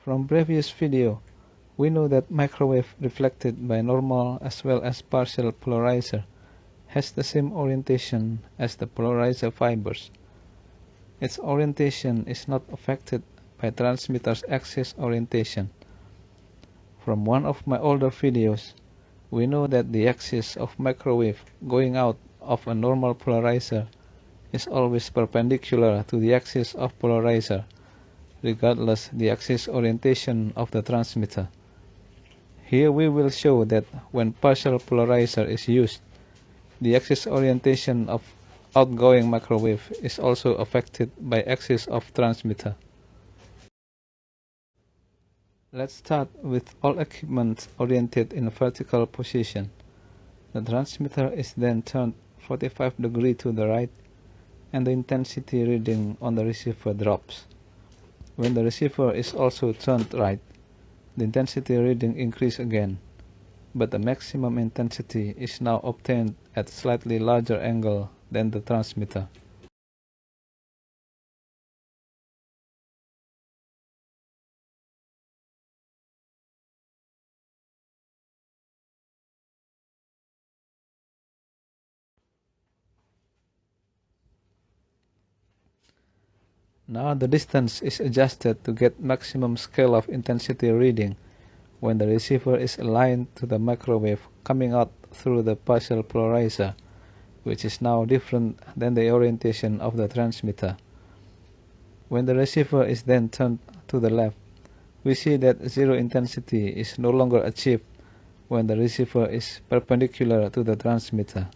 From previous video, we know that microwave reflected by normal as well as partial polarizer has the same orientation as the polarizer fibers. Its orientation is not affected by transmitter's axis orientation. From one of my older videos, we know that the axis of microwave going out of a normal polarizer is always perpendicular to the axis of polarizer, regardless the axis orientation of the transmitter. Here we will show that when partial polarizer is used, the axis orientation of outgoing microwave is also affected by axis of transmitter. Let's start with all equipment oriented in a vertical position. The transmitter is then turned 45 degrees to the right, and the intensity reading on the receiver drops. When the receiver is also turned right, the intensity reading increases again, but the maximum intensity is now obtained at a slightly larger angle than the transmitter. Now the distance is adjusted to get maximum scale of intensity reading when the receiver is aligned to the microwave coming out through the partial polarizer, which is now different than the orientation of the transmitter. When the receiver is then turned to the left, we see that zero intensity is no longer achieved when the receiver is perpendicular to the transmitter.